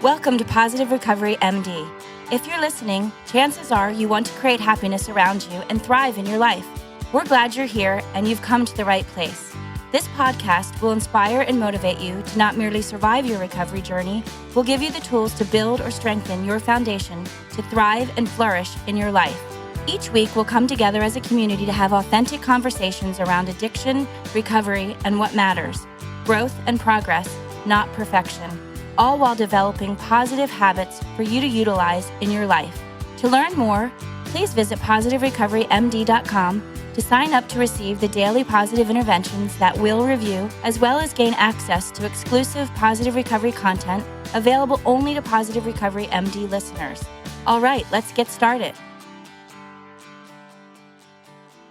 Welcome to Positive Recovery MD. If you're listening, chances are you want to create happiness around you and thrive in your life. We're glad you're here and you've come to the right place. This podcast will inspire and motivate you to not merely survive your recovery journey, we'll give you the tools to build or strengthen your foundation to thrive and flourish in your life. Each week, we'll come together as a community to have authentic conversations around addiction, recovery, and what matters. Growth and progress, not perfection. All while developing positive habits for you to utilize in your life. To learn more, please visit positiverecoverymd.com to sign up to receive the daily positive interventions that we'll review, as well as gain access to exclusive Positive Recovery content available only to Positive Recovery MD listeners. All right, let's get started.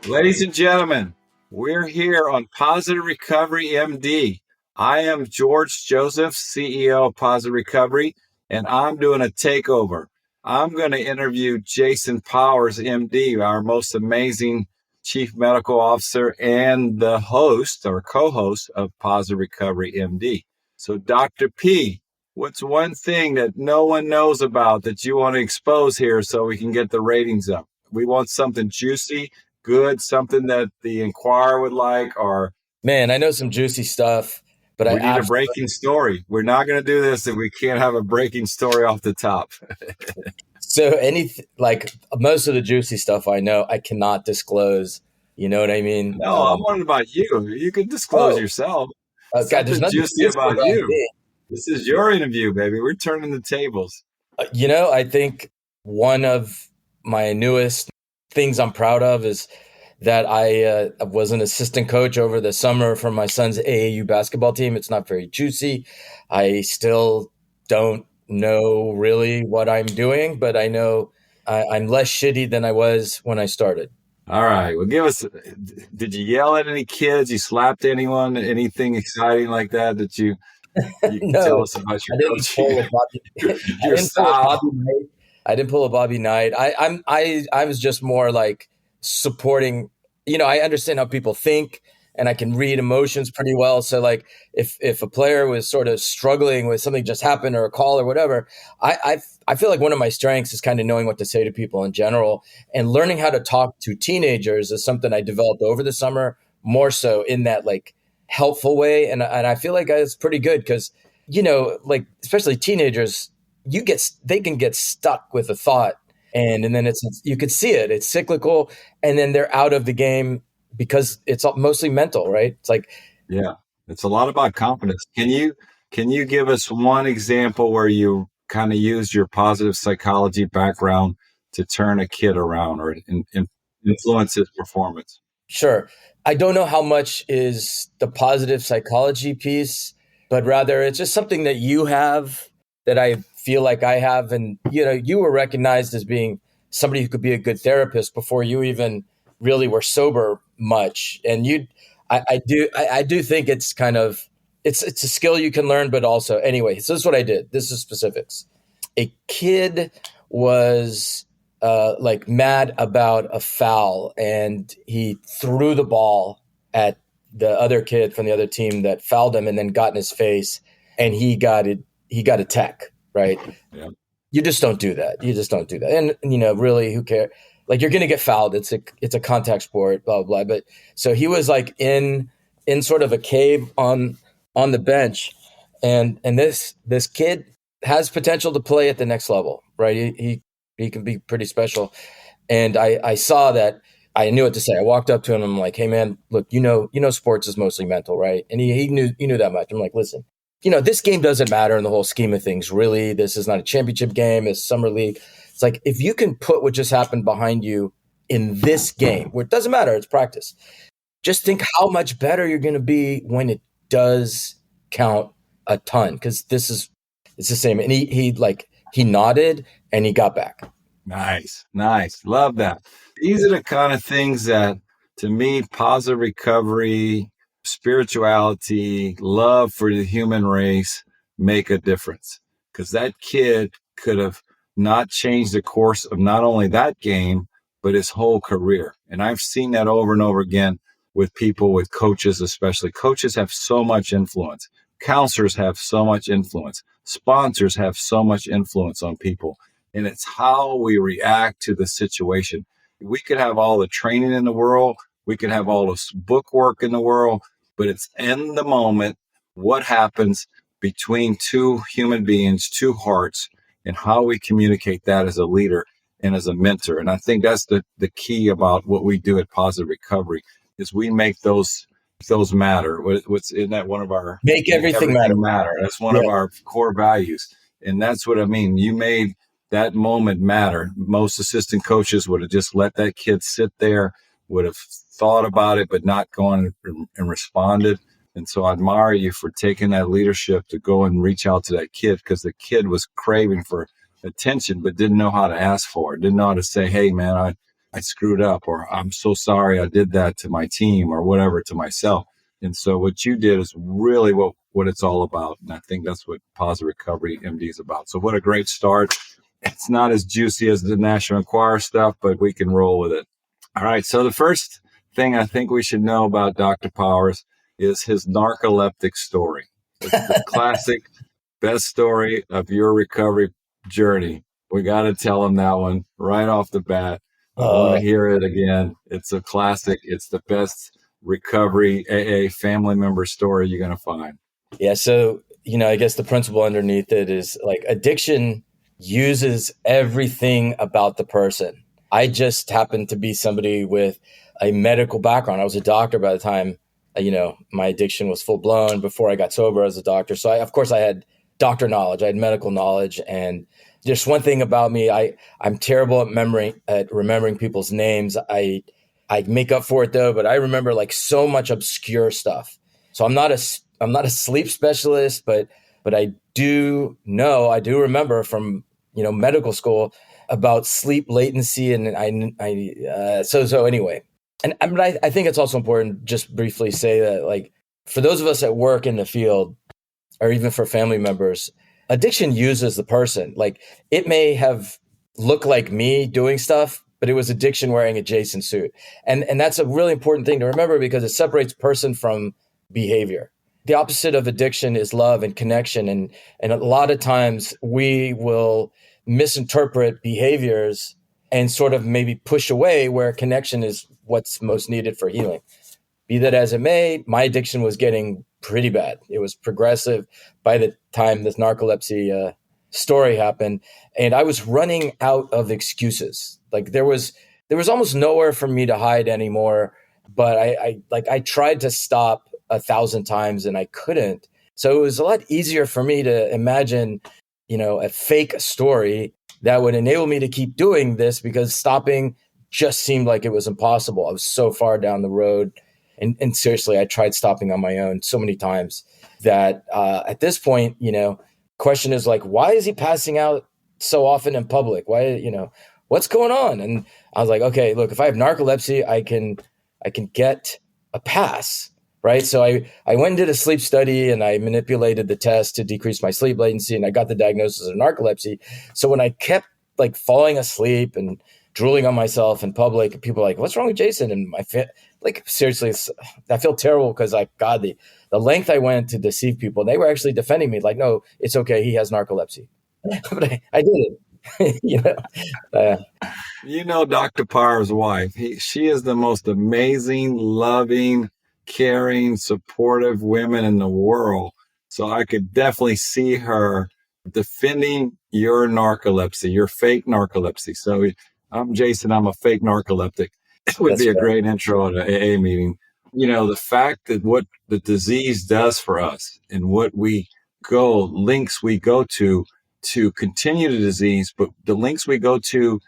Ladies and gentlemen, we're here on Positive Recovery MD. I am George Joseph, CEO of Positive Recovery, and I'm doing a takeover. I'm going to interview Jason Powers, MD, our most amazing Chief Medical Officer and the host or co-host of Positive Recovery MD. So Dr. P, what's one thing that no one knows about that you want to expose here so we can get the ratings up? We want something juicy, good, something that the Inquirer would like, or... Man, I know some juicy stuff, but we need a breaking story. We're not going to do this if we can't have a breaking story off the top. So most of the juicy stuff I know, I cannot disclose. You know what I mean? No, I'm wondering about you. You can disclose yourself. God, there's nothing juicy about you. Me. This is your interview, baby. We're turning the tables. I think one of my newest things I'm proud of is that I was an assistant coach over the summer for my son's AAU basketball team. It's not very juicy. I still don't know really what I'm doing, but I know I'm less shitty than I was when I started. All right. Well, did you yell at any kids? You slapped anyone? Anything exciting like that you can no, tell us about your coaching? I didn't pull a Bobby Knight. I was just more like supporting. I understand how people think and I can read emotions pretty well. So like if a player was sort of struggling with something just happened or a call or whatever, I feel like one of my strengths is kind of knowing what to say to people in general, and learning how to talk to teenagers is something I developed over the summer, more so in that like helpful way. And I feel like I was pretty good because, like especially teenagers, they can get stuck with a thought. And then you could see it. It's cyclical, and then they're out of the game because it's mostly mental, right? It's like, yeah, it's a lot about confidence. Can you give us one example where you kind of use your positive psychology background to turn a kid around or influence his performance? Sure. I don't know how much is the positive psychology piece, but rather it's just something that you have that I feel like I have. And, you were recognized as being somebody who could be a good therapist before you even really were sober much. And I do think it's kind of, it's a skill you can learn, but also anyway, so this is what I did. This is specifics. A kid was like mad about a foul, and he threw the ball at the other kid from the other team that fouled him and then got in his face, and he got a tech. Right. Yeah. You just don't do that. And, really, who cares? Like, you're going to get fouled. It's a contact sport, blah, blah, blah. But so he was like in sort of a cave on the bench. And this kid has potential to play at the next level. Right. He can be pretty special. And I saw that. I knew what to say. I walked up to him. I'm like, hey, man, look, sports is mostly mental. Right. And he knew that much. I'm like, listen. This game doesn't matter in the whole scheme of things, really. This is not a championship game. It's summer league. It's like, if you can put what just happened behind you in this game, where it doesn't matter, it's practice. Just think how much better you're going to be when it does count a ton. Because it's the same. And he nodded and he got back. Nice. Love that. These are the kind of things that, to me, positive recovery, spirituality, love for the human race make a difference, because that kid could have not changed the course of not only that game, but his whole career. And I've seen that over and over again with people, with coaches, especially. Coaches have so much influence. Counselors have so much influence. sponsors have so much influence on people, and it's how we react to the situation. We could have all the training in the world, we could have all this book work in the world, but it's in the moment what happens between two human beings, two hearts, and how we communicate that as a leader and as a mentor. And I think that's the key about what we do at Positive Recovery is we make those matter. What's in that one of our make everything matter. That's one of our core values. And that's what I mean. You made that moment matter. Most assistant coaches would have just let that kid sit there, would have thought about it, but not gone and responded. And so I admire you for taking that leadership to go and reach out to that kid, because the kid was craving for attention, but didn't know how to ask for it, didn't know how to say, hey, man, I screwed up, or I'm so sorry I did that to my team, or whatever, to myself. And so what you did is really what it's all about. And I think that's what Positive Recovery MD is about. So what a great start. It's not as juicy as the National Enquirer stuff, but we can roll with it. All right. So the first thing I think we should know about Dr. Powers is his narcoleptic story. It's the classic best story of your recovery journey. We got to tell him that one right off the bat. I want to hear it again. It's a classic. It's the best recovery AA family member story you're going to find. Yeah. So, I guess the principle underneath it is like addiction uses everything about the person. I just happened to be somebody with a medical background. I was a doctor by the time, my addiction was full blown. Before I got sober as a doctor. So of course I had doctor knowledge. I had medical knowledge. And just one thing about me, I'm terrible at remembering people's names. I make up for it though, but I remember like so much obscure stuff. So I'm not a sleep specialist, but I do remember from, medical school about sleep latency. And so anyway, and I think it's also important just briefly say that, like, for those of us that work in the field, or even for family members, addiction uses the person. Like, it may have looked like me doing stuff, but it was addiction wearing a Jason suit. And that's a really important thing to remember, because it separates person from behavior. The opposite of addiction is love and connection. And a lot of times we will misinterpret behaviors and sort of maybe push away where connection is what's most needed for healing. Be that as it may, my addiction was getting pretty bad. It was progressive by the time this narcolepsy story happened. And I was running out of excuses. Like there was almost nowhere for me to hide anymore. But I tried to stop 1,000 times and I couldn't. So it was a lot easier for me to imagine, a fake story that would enable me to keep doing this, because stopping just seemed like it was impossible. I was so far down the road. And seriously, I tried stopping on my own so many times that at this point, question is like, why is he passing out so often in public? Why, what's going on? And I was like, okay, look, if I have narcolepsy, I can get a pass, right? So I went and did a sleep study, and I manipulated the test to decrease my sleep latency, and I got the diagnosis of narcolepsy. So when I kept like falling asleep and drooling on myself in public, people were like, what's wrong with Jason? And seriously, I feel terrible, because God, the length I went to deceive people, they were actually defending me. Like, no, it's okay. He has narcolepsy. But I did it. Dr. Powers' wife, she is the most amazing, loving, caring, supportive women in the world. So I could definitely see her defending your narcolepsy, your fake narcolepsy. So I'm Jason, I'm a fake narcoleptic. It would be a great intro at an AA meeting. The fact that what the disease does for us and what links we go to continue the disease, but the links we go to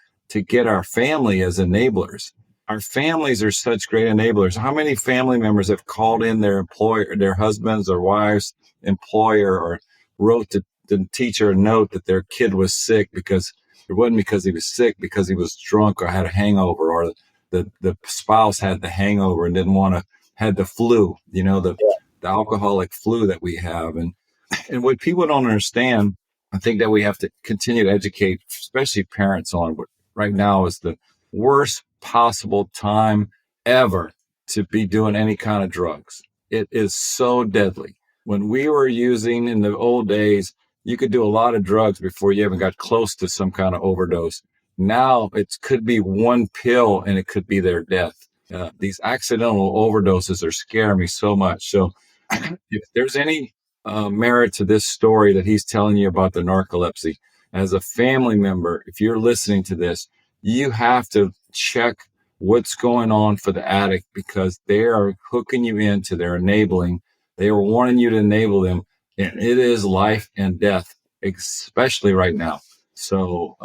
get our family as enablers. Our families are such great enablers. How many family members have called in their employer, their husbands or wives' employer, or wrote to the teacher a note that their kid was sick, because it wasn't because he was sick, because he was drunk or had a hangover, or the spouse had the hangover and had the flu, the alcoholic flu that we have. And what people don't understand, I think that we have to continue to educate, especially parents, on what right now is the worst possible time ever to be doing any kind of drugs. It is so deadly. When we were using in the old days, you could do a lot of drugs before you even got close to some kind of overdose. Now it could be one pill and it could be their death. These accidental overdoses are scaring me so much. So if there's any merit to this story that he's telling you about the narcolepsy, as a family member, if you're listening to this, you have to check what's going on for the addict, because they are hooking you into their enabling. They are wanting you to enable them, and it is life and death, especially right now. So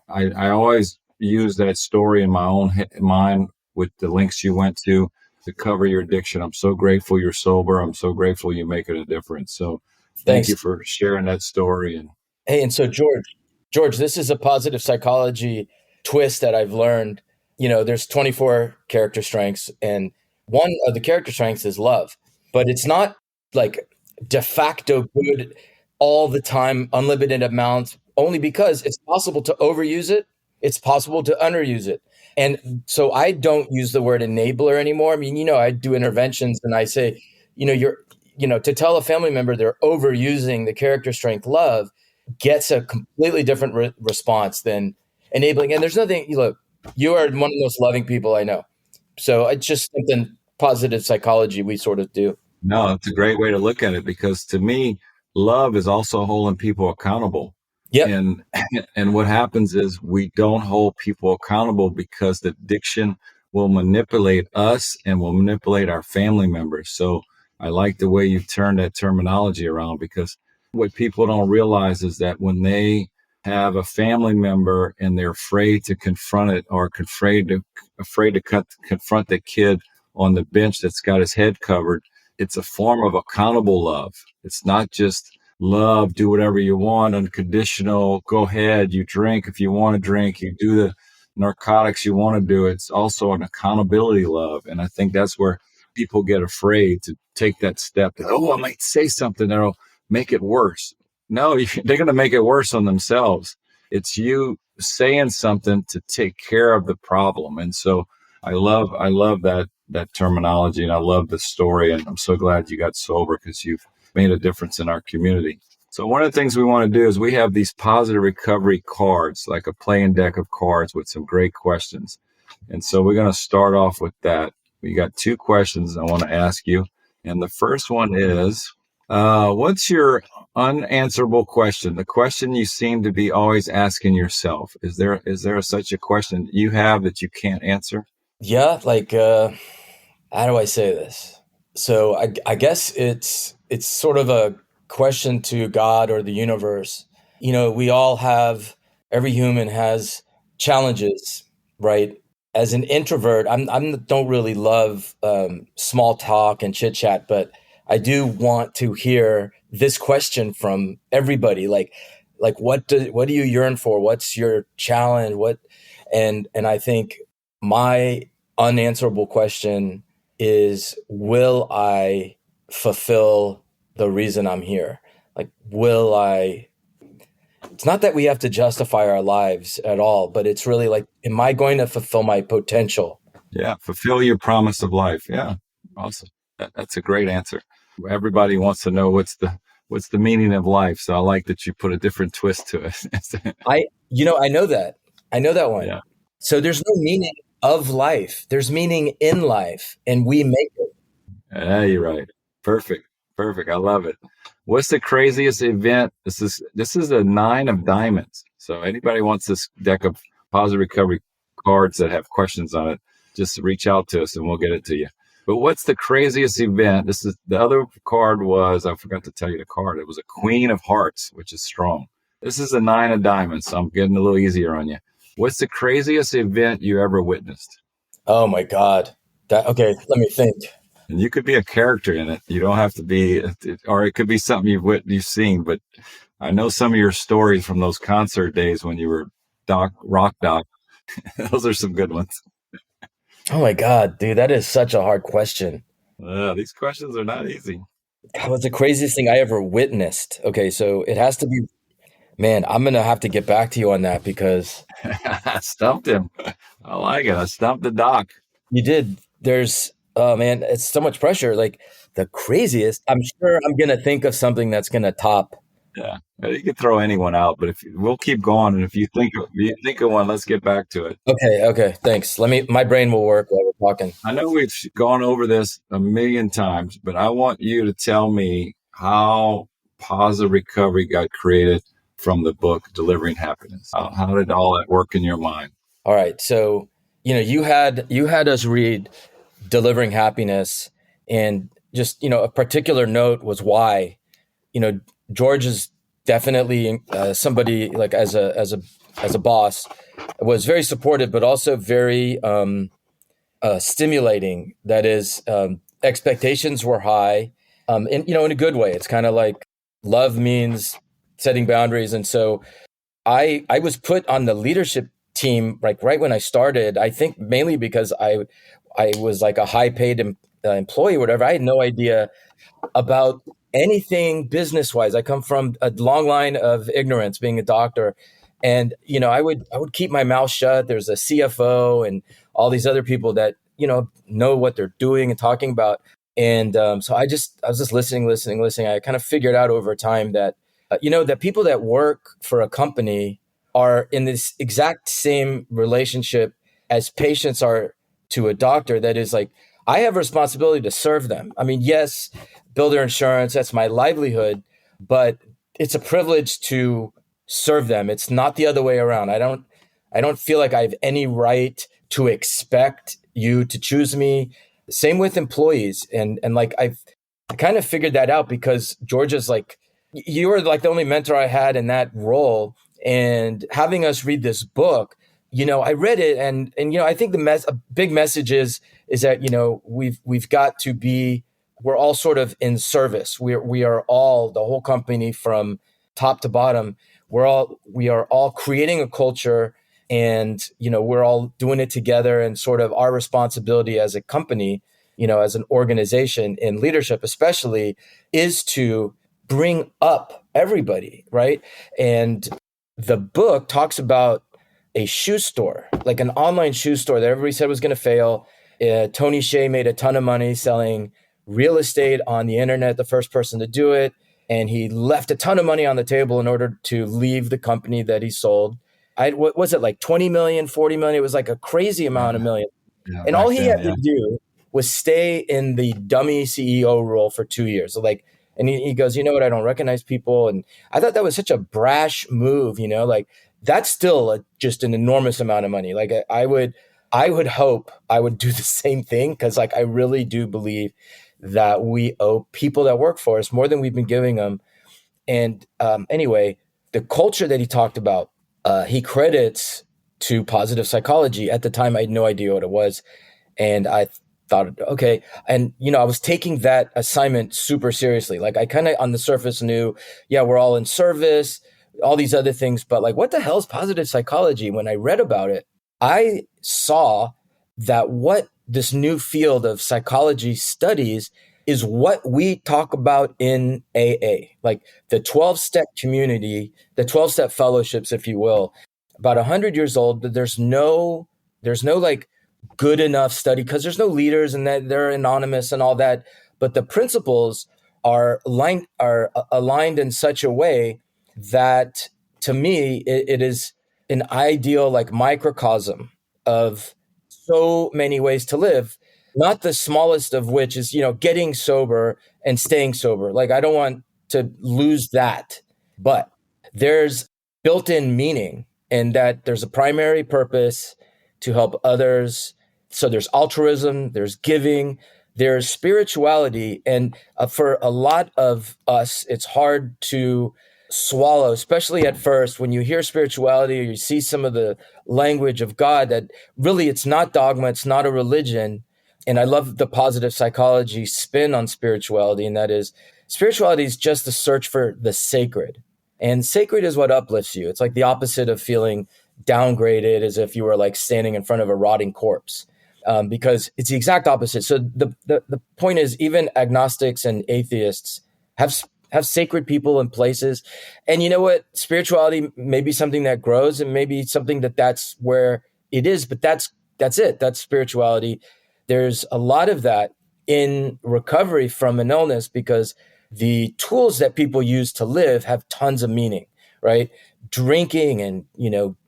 I always use that story in my own mind with the links you went to cover your addiction. I'm so grateful you're sober. I'm so grateful you're making a difference. So thank Thanks. you for sharing that story. And Hey, and so George, this is a positive psychology twist that I've learned. There's 24 character strengths, and one of the character strengths is love, but it's not like de facto good all the time, unlimited amounts, only because it's possible to overuse it. It's possible to underuse it. And so I don't use the word enabler anymore. I mean, I do interventions and I say, to tell a family member they're overusing the character strength love gets a completely different response than enabling. And there's nothing, look, you are one of the most loving people I know. So it's just something positive psychology we sort of do. no, it's a great way to look at it, because to me, love is also holding people accountable. Yep. And what happens is we don't hold people accountable because the addiction will manipulate us and will manipulate our family members. So I like the way you turned that terminology around, because what people don't realize is that when they have a family member and they're afraid to confront it, or afraid to confront the kid on the bench that's got his head covered, it's a form of accountable love. It's not just love, do whatever you want, unconditional, go ahead, you drink if you want to drink, you do the narcotics you want to do. It's also an accountability love. And I think that's where people get afraid to take that step. Oh, I might say something that'll make it worse. No, they're going to make it worse on themselves. It's you saying something to take care of the problem. And so I love that terminology, and I love the story. And I'm so glad you got sober, because you've made a difference in our community. So one of the things we want to do is we have these positive recovery cards, like a playing deck of cards with some great questions. And so we're going to start off with that. We got 2 questions I want to ask you. And the first one is, what's your unanswerable question? The question you seem to be always asking yourself. Is there such a question you have that you can't answer? Yeah. Like, how do I say this? So I guess it's sort of a question to God or the universe. We all every human has challenges, right? As an introvert, I don't really love small talk and chit chat, but I do want to hear this question from everybody. Like what do you yearn for? What's your challenge? And I think my unanswerable question is, will I fulfill the reason I'm here? Like, it's not that we have to justify our lives at all, but it's really like, am I going to fulfill my potential? Yeah. Fulfill your promise of life. Yeah. Awesome. That's a great answer. Everybody wants to know what's the meaning of life. So I like that you put a different twist to it. I know that. I know that one. Yeah. So there's no meaning of life. There's meaning in life, and we make it. Yeah, you're right. Perfect. I love it. What's the craziest event? This is a 9 of diamonds. So anybody wants this deck of positive recovery cards that have questions on it, just reach out to us and we'll get it to you. But what's the craziest event? This is the other card I forgot to tell you the card. It was a Queen of Hearts, which is strong. This is a 9 of diamonds. So I'm getting a little easier on you. What's the craziest event you ever witnessed? Oh my God. Okay, let me think. And you could be a character in it. You don't have to be, or it could be something you've seen. But I know some of your stories from those concert days when you were rock doc. Those are some good ones. Oh my God, dude, that is such a hard question. These questions are not easy. What's the craziest thing I ever witnessed? Okay, so it has to be, man, I'm going to have to get back to you on that, because I stumped him. I like it. I stumped the doc. you did. Oh man, it's so much pressure. Like, the craziest, I'm sure I'm going to think of something that's going to top Yeah, you can throw anyone out, but if we'll keep going, and if you think of one, let's get back to it. Okay, thanks. My brain will work while we're talking. I know we've gone over this a million times, but I want you to tell me how positive recovery got created from the book Delivering Happiness. How did all that work in your mind? All right. So, you had us read Delivering Happiness, and just, a particular note was why. George is definitely somebody, like, as a boss, was very supportive, but also very stimulating. That is, expectations were high, in a good way. It's kind of like love means setting boundaries, and so I was put on the leadership team like right when I started. I think mainly because I was like a high paid employee, or whatever. I had no idea about anything business wise. I come from a long line of ignorance, being a doctor, and I would keep my mouth shut. There's a CFO and all these other people that know what they're doing and talking about, and so I was just listening. I kind of figured out over time that that people that work for a company are in this exact same relationship as patients are to a doctor. That is, like, I have a responsibility to serve them. I mean, yes, bill their insurance, that's my livelihood, but it's a privilege to serve them. It's not the other way around. I don't feel like I have any right to expect you to choose me. Same with employees. And like I kind of figured that out because Georgia's like, you were like the only mentor I had in that role. And having us read this book, I read it, and I think a big message is that we've got to be, we're all sort of in service. We are all, the whole company from top to bottom. We are all creating a culture, and we're all doing it together, and sort of our responsibility as a company, as an organization in leadership especially, is to bring up everybody, right? And the book talks about a shoe store, like an online shoe store that everybody said was going to fail. Tony Hsieh made a ton of money selling real estate on the internet, the first person to do it. And he left a ton of money on the table in order to leave the company that he sold. What was it, like 20 million, 40 million? It was like a crazy amount of million. Yeah, And all he had to do was stay in the dummy CEO role for 2 years. So like, and he goes, you know what? I don't recognize people. And I thought that was such a brash move, like that's still just an enormous amount of money. Like I would hope I would do the same thing. Cause like, I really do believe that we owe people that work for us more than we've been giving them. And anyway, the culture that he talked about, he credits to positive psychology. At the time, I had no idea what it was. And I thought, okay. And, I was taking that assignment super seriously. Like I kind of on the surface knew, yeah, we're all in service, all these other things, but like, what the hell is positive psychology? When I read about it, I saw that what this new field of psychology studies is what we talk about in AA, like the 12-step community, the 12-step fellowships, if you will, about 100 years old. There's no like good enough study because there's no leaders and that they're anonymous and all that. But the principles are aligned in such a way that, to me, it is an ideal like microcosm of so many ways to live, not the smallest of which is, getting sober and staying sober. Like, I don't want to lose that, but there's built-in meaning in that there's a primary purpose to help others. So there's altruism, there's giving, there's spirituality. And for a lot of us, it's hard to swallow, especially at first, when you hear spirituality or you see some of the language of God, that really it's not dogma, it's not a religion. And I love the positive psychology spin on spirituality. And that is, spirituality is just the search for the sacred. And sacred is what uplifts you. It's like the opposite of feeling downgraded, as if you were like standing in front of a rotting corpse, because it's the exact opposite. So the point is, even agnostics and atheists have sacred people and places. And you know what? Spirituality may be something that grows, and maybe something that's where it is, but that's it. That's spirituality. There's a lot of that in recovery from an illness, because the tools that people use to live have tons of meaning, right? Drinking and,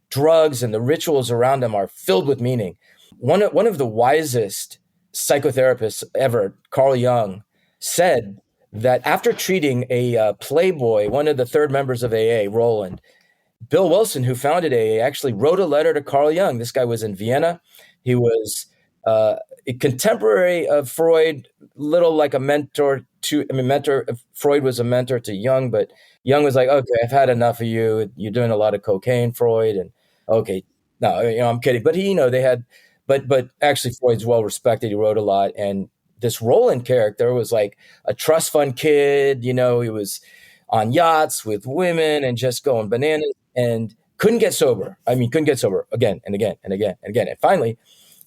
drugs and the rituals around them are filled with meaning. One of the wisest psychotherapists ever, Carl Jung, said that after treating a playboy, one of the third members of AA, Roland, Bill Wilson, who founded AA, actually wrote a letter to Carl Jung. This guy was in Vienna. He was a contemporary of Freud, little like a mentor to, Freud was a mentor to Jung, but Jung was like, okay, I've had enough of you. You're doing a lot of cocaine, Freud. And okay, no, I'm kidding. But they had, but actually Freud's well respected. He wrote a lot. And this Roland character was like a trust fund kid. He was on yachts with women and just going bananas and couldn't get sober. Couldn't get sober again and again and again and again. And finally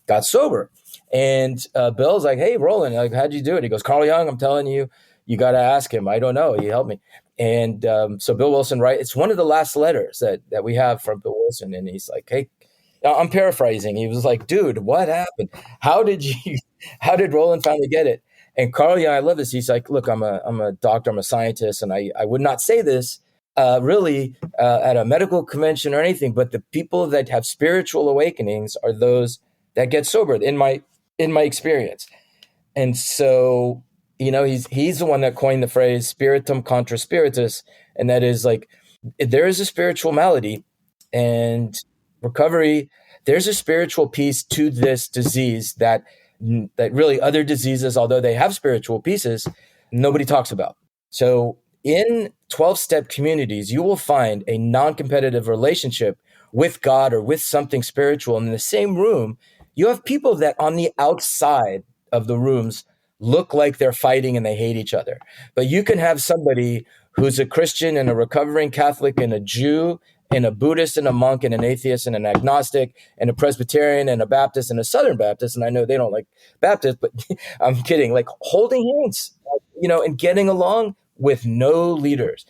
got sober. And Bill's like, hey, Roland, like, how'd you do it? He goes, Carl Jung, I'm telling you, you got to ask him. I don't know. He helped me. And so Bill Wilson, right? It's one of the last letters that we have from Bill Wilson. And he's like, hey, I'm paraphrasing. He was like, dude, what happened? How did Roland finally get it? And Carl Jung, I love this. He's like, look, I'm a doctor, I'm a scientist. And I would not say this really at a medical convention or anything, but the people that have spiritual awakenings are those that get sober in my experience. And so, he's the one that coined the phrase spiritum contra spiritus. And that is like, there is a spiritual malady and recovery. There's a spiritual piece to this disease that really other diseases, although they have spiritual pieces, nobody talks about. So in 12-step communities, you will find a non-competitive relationship with God or with something spiritual. And in the same room, you have people that on the outside of the rooms look like they're fighting and they hate each other. But you can have somebody who's a Christian and a recovering Catholic and a Jew and a Buddhist and a monk and an atheist and an agnostic and a Presbyterian and a Baptist and a Southern Baptist. And I know they don't like Baptists, but I'm kidding, like holding hands, and getting along with no leaders.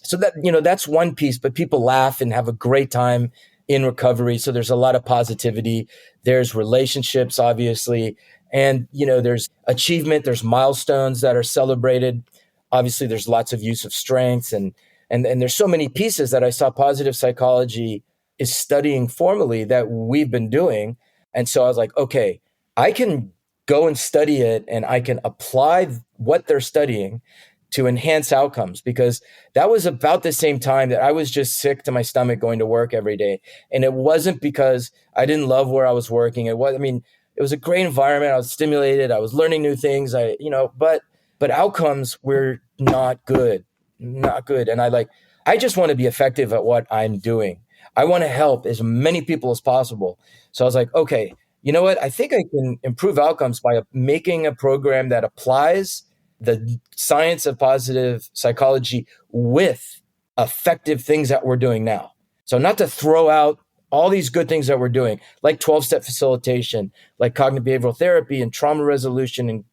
So that, that's one piece, but people laugh and have a great time in recovery. So there's a lot of positivity. There's relationships, obviously. And, there's achievement, there's milestones that are celebrated. Obviously, there's lots of use of strengths and there's so many pieces that I saw positive psychology is studying formally that we've been doing. And so I was like, okay, I can go and study it and I can apply what they're studying to enhance outcomes, because that was about the same time that I was just sick to my stomach going to work every day. And it wasn't because I didn't love where I was working. It was a great environment. I was stimulated. I was learning new things. But outcomes were not good. And I just want to be effective at what I'm doing. I want to help as many people as possible. So I was like, okay, you know what? I think I can improve outcomes by making a program that applies the science of positive psychology with effective things that we're doing now. So not to throw out all these good things that we're doing, like 12-step facilitation, like cognitive behavioral therapy and trauma resolution and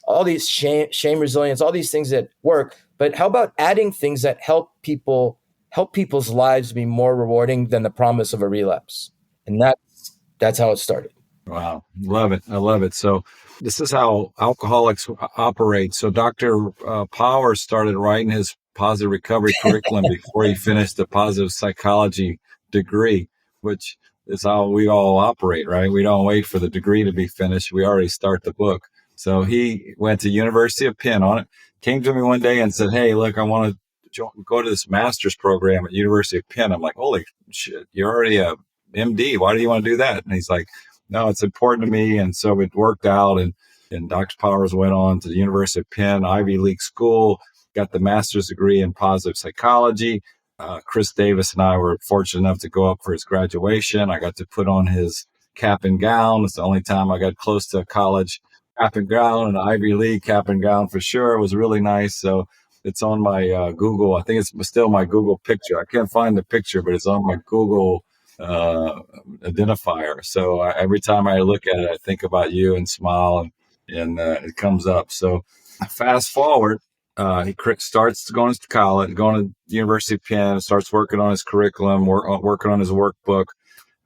all these shame resilience, all these things that work. But how about adding things that help people's lives be more rewarding than the promise of a relapse? And that's how it started. Wow. Love it. I love it. So this is how alcoholics operate. So Dr. Powers started writing his positive recovery curriculum before he finished the positive psychology degree, which is how we all operate, right? We don't wait for the degree to be finished. We already start the book. So he went to University of Penn on it, came to me one day and said, hey, look, I want to go to this master's program at University of Penn. I'm like, holy shit, you're already a MD. Why do you want to do that? And he's like, no, it's important to me. And so it worked out. And Dr. Powers went on to the University of Penn, Ivy League school, got the master's degree in positive psychology. Chris Davis and I were fortunate enough to go up for his graduation. I got to put on his cap and gown. It's the only time I got close to a college cap and gown, and Ivy League cap and gown for sure. It was really nice. So it's on my Google. I think it's still my Google picture. I can't find the picture, but it's on my Google identifier. So every time I look at it, I think about you and smile, and it comes up. So fast forward, he starts going to college, going to the University of Penn, starts working on his curriculum, working on his workbook.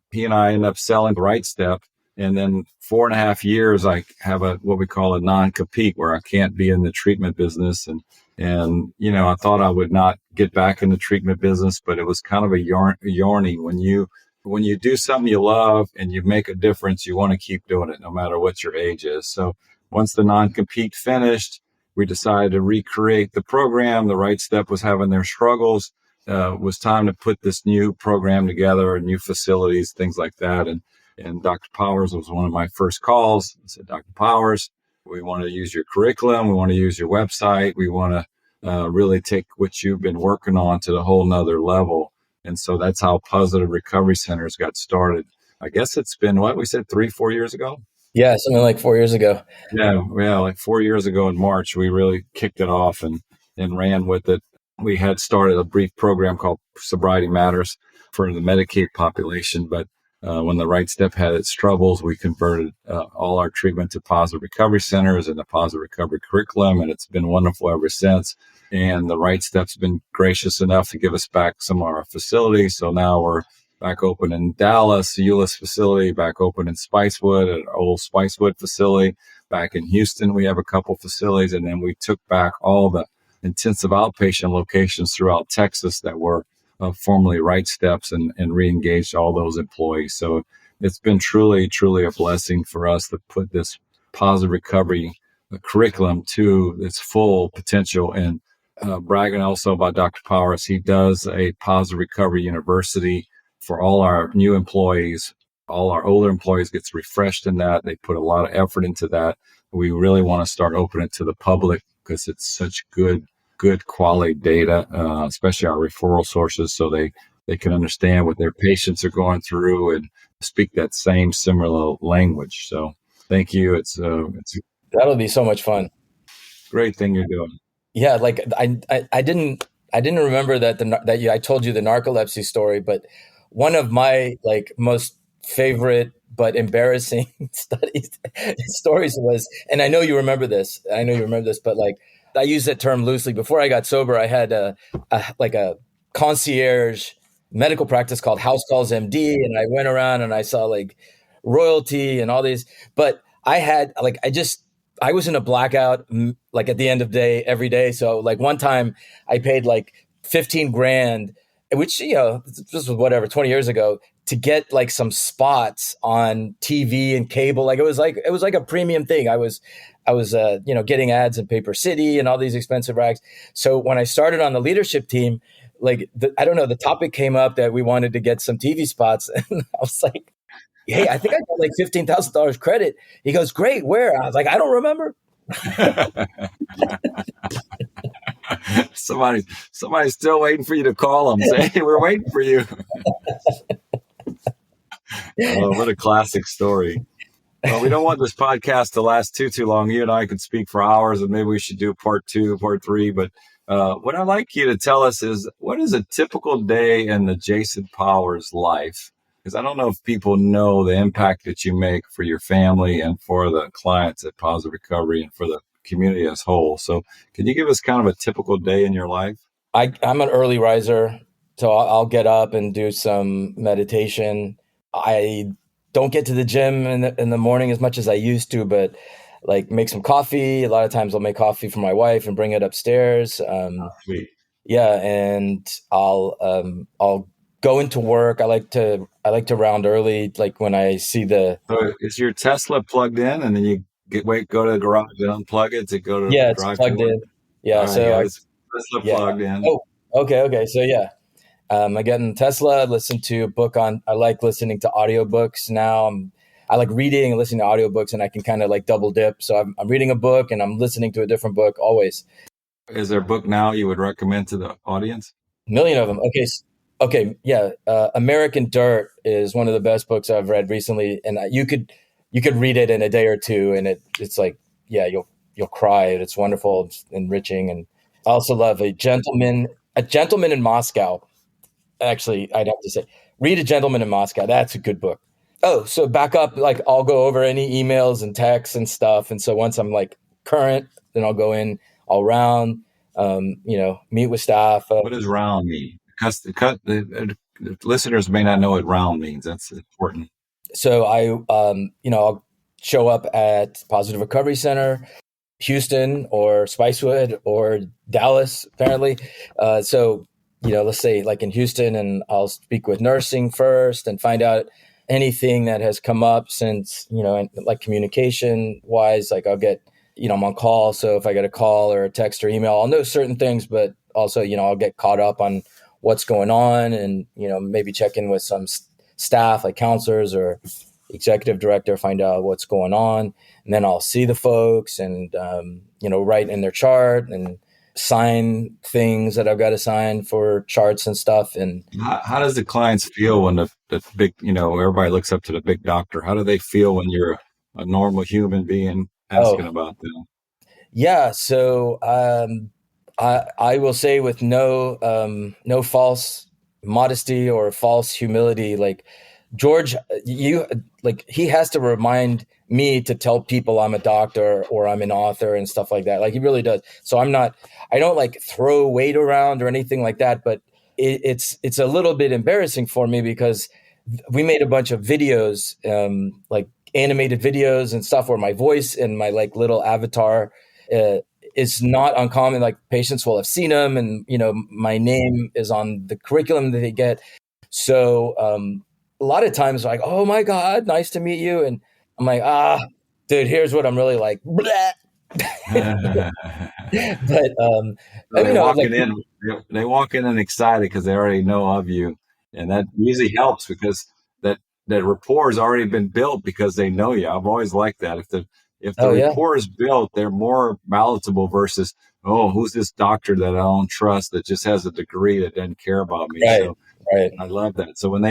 He and I end up selling the Right Step And then 4.5 years, I have what we call a non-compete, where I can't be in the treatment business. And I thought I would not get back in the treatment business, but it was kind of a yearning. When you do something you love and you make a difference, you want to keep doing it no matter what your age is. So once the non-compete finished, we decided to recreate the program. The Right Step was having their struggles. It was time to put this new program together, new facilities, things like that. And Dr. Powers was one of my first calls. I said, Dr. Powers, we want to use your curriculum. We want to use your website. We want to really take what you've been working on to the whole nother level. And so that's how Positive Recovery Centers got started. I guess it's been, what we said, 3-4 years ago? Yeah, something like 4 years ago. Yeah, like 4 years ago in March, we really kicked it off and ran with it. We had started a brief program called Sobriety Matters for the Medicaid population, but when the Right Step had its troubles, we converted all our treatment to Positive Recovery Centers and the Positive Recovery curriculum, and it's been wonderful ever since. And the Right Step's been gracious enough to give us back some of our facilities. So now we're back open in Dallas, Euless facility, back open in Spicewood, an old Spicewood facility. Back in Houston, we have a couple facilities, and then we took back all the intensive outpatient locations throughout Texas that were formerly Right Steps and re-engaged all those employees. So it's been truly, truly a blessing for us to put this positive recovery curriculum to its full potential. And bragging also about Dr. Powers, he does a positive recovery university for all our new employees. All our older employees gets refreshed in that. They put a lot of effort into that. We really want to start opening it to the public because it's such good quality data, especially our referral sources, so they can understand what their patients are going through and speak that same similar language. So thank you. It's That'll be so much fun. Great thing you're doing. Yeah, like I didn't remember that I told you the narcolepsy story, but one of my like most favorite but embarrassing stories was, and I know you remember this, but like I use that term loosely. Before I got sober, I had a concierge medical practice called House Calls MD, and I went around and I saw like royalty and all these, but I was in a blackout like at the end of the day every day. So like one time I paid like 15 grand, which, this was whatever, 20 years ago, to get like some spots on TV and cable. Like it was like a premium thing. I was getting ads in Paper City and all these expensive rags. So when I started on the leadership team, like the topic came up that we wanted to get some TV spots, and I was like, "Hey, I think I got like $15,000 credit." He goes, "Great, where?" I was like, "I don't remember." Somebody's still waiting for you to call them. Say, "Hey, we're waiting for you." Oh, what a classic story. Well, we don't want this podcast to last too long. You and I could speak for hours, and maybe we should do part 2, part 3. But what I'd like you to tell us is, what is a typical day in the Jason Powers life? Because I don't know if people know the impact that you make for your family and for the clients at Positive Recovery and for the community as a whole. So can you give us kind of a typical day in your life? I'm an early riser, so I'll get up and do some meditation. I don't get to the gym in the morning as much as I used to, but like make some coffee. A lot of times I'll make coffee for my wife and bring it upstairs. Sweet. Yeah, and I'll go into work. I like to round early, like when I see the. So is your Tesla plugged in, and then you go to the garage and unplug it to go to Yeah, the it's drive plugged in. Yeah, Right, so Tesla plugged in. Oh, okay. So yeah, I get in Tesla, listen to a book I like listening to audiobooks now. I like reading and listening to audiobooks, and I can kind of like double dip. So I'm reading a book and I'm listening to a different book always. Is there a book now you would recommend to the audience? A million of them. Okay. Yeah. American Dirt is one of the best books I've read recently. And you could read it in a day or two, and it's like, yeah, you'll cry. It's wonderful. It's enriching. And I also love A Gentleman in Moscow. Actually, I'd have to say, read A Gentleman in Moscow. That's a good book. Oh, so back up, like I'll go over any emails and texts and stuff. And so once I'm like current, then I'll go in, I'll round, meet with staff. What does round mean? Because the listeners may not know what round means. That's important. So I'll show up at Positive Recovery Center, Houston or Spicewood or Dallas, apparently. Let's say like in Houston, and I'll speak with nursing first and find out anything that has come up since, like communication wise, like I'll get, I'm on call. So if I get a call or a text or email, I'll know certain things, but also, I'll get caught up on what's going on and, maybe check in with some staff like counselors or executive director, find out what's going on. And then I'll see the folks and, write in their chart and sign things that I've got to sign for charts and stuff. And how does the clients feel when the big, everybody looks up to the big doctor? How do they feel when you're a normal human being asking about them? Yeah. So I will say with no false modesty or false humility, like George, he has to remind me to tell people I'm a doctor or I'm an author and stuff like that. Like he really does. So I don't like throw weight around or anything like that, but it's a little bit embarrassing for me because we made a bunch of videos, like animated videos and stuff where my voice and my like little avatar, is not uncommon. Like patients will have seen them and, my name is on the curriculum that they get. So, a lot of times like, oh my God, nice to meet you. And I'm like, dude, here's what I'm really like. But they walk in and excited because they already know of you. And that usually helps because that rapport has already been built because they know you. I've always liked that. If the rapport is built, they're more palatable versus, oh, who's this doctor that I don't trust that just has a degree that doesn't care about me. Right, so right. I love that. So when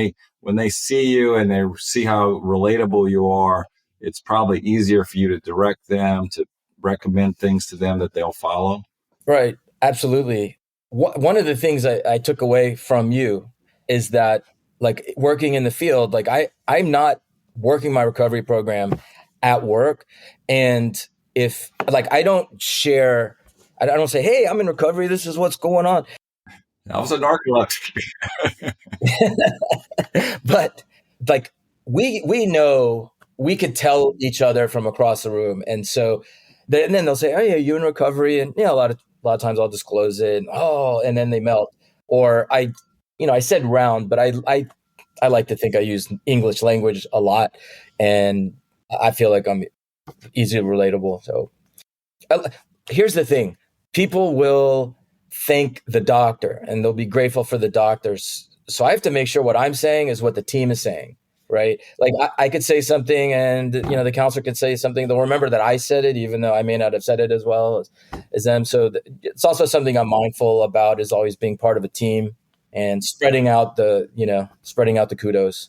they see you and they see how relatable you are, it's probably easier for you to direct them, to recommend things to them that they'll follow. Right. Absolutely. One of the things I took away from you is that like working in the field, like I'm not working my recovery program at work. And if like, I don't say, hey, I'm in recovery. This is what's going on. I was a narcolepsy. But like, we know we could tell each other from across the room. And so and then they'll say, oh yeah, you in recovery? And a lot of times I'll disclose it. And then they melt. Or I said round, but I like to think I use English language a lot, and I feel like I'm easily relatable. So here's the thing: people will thank the doctor, and they'll be grateful for the doctors. So I have to make sure what I'm saying is what the team is saying. Right. Like I could say something and, the counselor could say something. They'll remember that I said it, even though I may not have said it as well as them. So it's also something I'm mindful about, is always being part of a team and spreading out the kudos.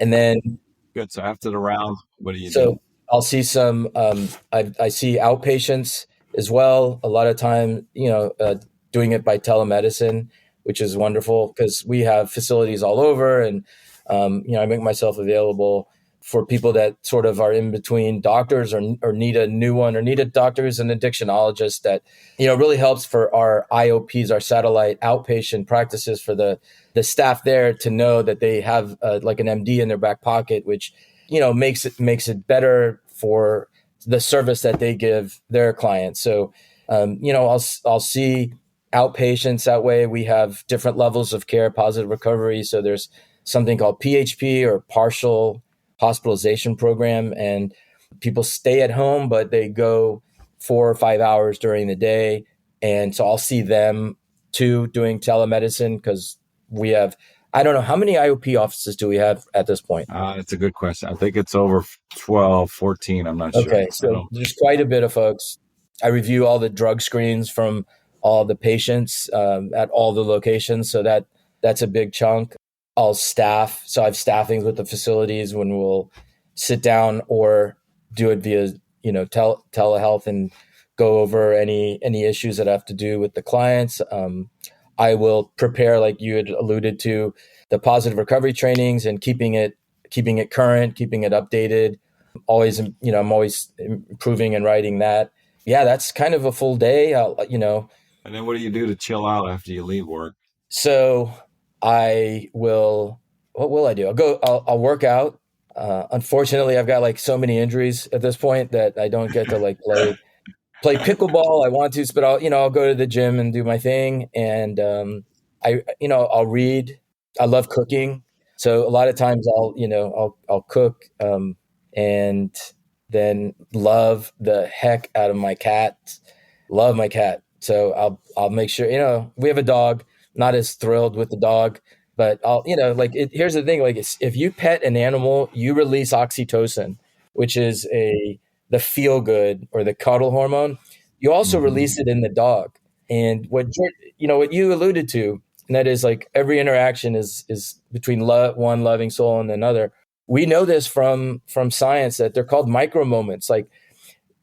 And then. Good. So after the round, what do you do? I'll see some, I see outpatients as well. A lot of time, doing it by telemedicine, which is wonderful because we have facilities all over, and I make myself available for people that sort of are in between doctors or need a new one, or need a doctor who's an addictionologist. That, really helps for our IOPs, our satellite outpatient practices, for the staff there to know that they have like an MD in their back pocket, which, makes it better for the service that they give their clients. So, I'll see outpatients that way. We have different levels of care, positive recovery. So there's something called PHP, or partial hospitalization program. And people stay at home, but they go 4 or 5 hours during the day. And so I'll see them too, doing telemedicine, because we have, I don't know, how many IOP offices do we have at this point? It's a good question. I think it's over 12, 14. I'm not sure. Okay. So there's quite a bit of folks. I review all the drug screens from all the patients at all the locations. So that's a big chunk. I'll staff. So I have staffings with the facilities when we'll sit down or do it via, telehealth, and go over any issues that have to do with the clients. I will prepare, like you had alluded to, the positive recovery trainings, and keeping it current, keeping it updated. Always, I'm always improving and writing that. Yeah, that's kind of a full day. And then what do you do to chill out after you leave work? So what will I do? I'll work out. Unfortunately, I've got like so many injuries at this point that I don't get to like play pickleball. I want to, but I'll go to the gym and do my thing. And I'll read. I love cooking. So a lot of times I'll cook, and then love the heck out of my cat. Love my cat. So I'll make sure, we have a dog, not as thrilled with the dog, but here's the thing, like if you pet an animal, you release oxytocin, which is the feel good or the cuddle hormone. You also release it in the dog. And what you alluded to, and that is like every interaction is between one loving soul and another. We know this from science that they're called micro moments. Like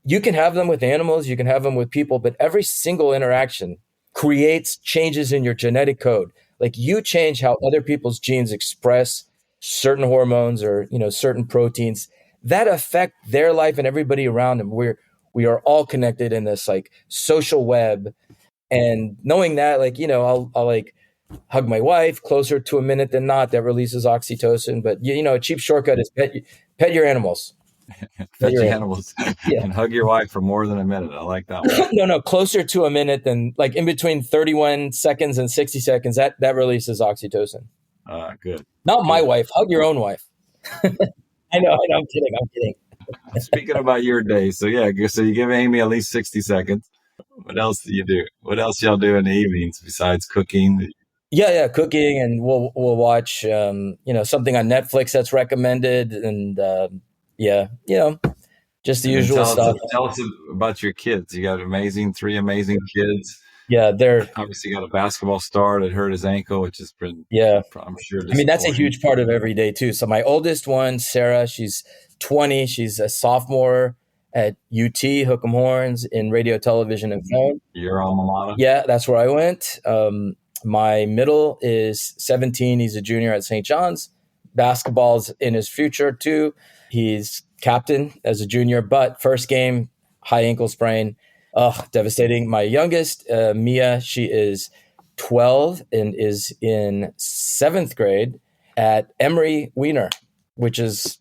you can have them with animals, you can have them with people, but every single interaction creates changes in your genetic code. Like you change how other people's genes express certain hormones or, certain proteins that affect their life and everybody around them. We are all connected in this like social web. And knowing that, like, I'll like hug my wife closer to a minute than not. That releases oxytocin. But a cheap shortcut is pet your animals. Pet your animals. Yeah. And hug your wife for more than a minute. I like that one. No, closer to a minute than like in between 31 seconds and 60 seconds. That releases oxytocin. Good. Not my wife. Hug your own wife. I know. I'm kidding. Speaking about your day, so you give Amy at least 60 seconds. What else do you do? What else y'all do in the evenings besides cooking? Yeah, cooking, and we'll watch something on Netflix that's recommended, and just the usual stuff. Tell us about your kids. You got three amazing kids. Yeah, they're obviously got a basketball star that hurt his ankle, which has been I'm sure. I mean, that's a huge part of every day too. So my oldest one, Sarah, she's 20. She's a sophomore at UT Hook'em Horns in radio, television, and film. Your alma mater? Yeah, that's where I went. My middle is 17. He's a junior at St. John's. Basketball's in his future too. He's captain as a junior, but first game, high ankle sprain. Devastating. My youngest, Mia, she is 12 and is in 7th grade at Emory Wiener, which is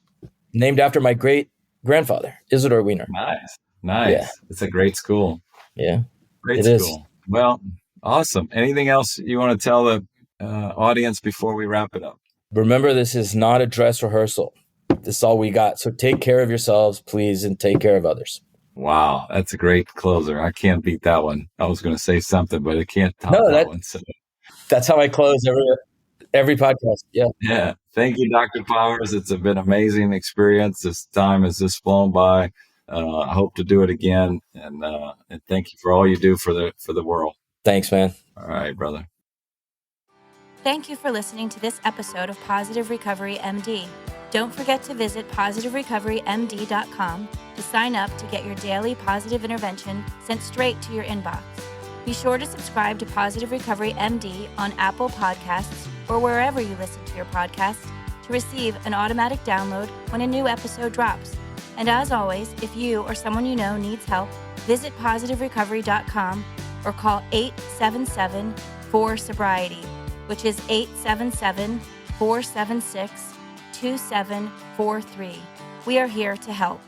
named after my great grandfather, Isidore Wiener. Nice. Yeah. It's a great school. Yeah. Great school. Well, awesome. Anything else you want to tell the audience before we wrap it up? Remember, this is not a dress rehearsal. This is all we got. So take care of yourselves, please, and take care of others. Wow, that's a great closer. I can't beat that one. I was going to say something, but I can't top that one. So. That's how I close every podcast. Yeah. Yeah. Thank you, Dr. Powers. It's been an amazing experience. This time has just flown by. I hope to do it again. And thank you for all you do for the world. Thanks, man. All right, brother. Thank you for listening to this episode of Positive Recovery MD. Don't forget to visit positiverecoverymd.com to sign up to get your daily positive intervention sent straight to your inbox. Be sure to subscribe to Positive Recovery MD on Apple Podcasts or wherever you listen to your podcasts to receive an automatic download when a new episode drops. And as always, if you or someone you know needs help, visit positiverecovery.com or call 877-4SOBRIETY, which is 877-476-2743. We are here to help.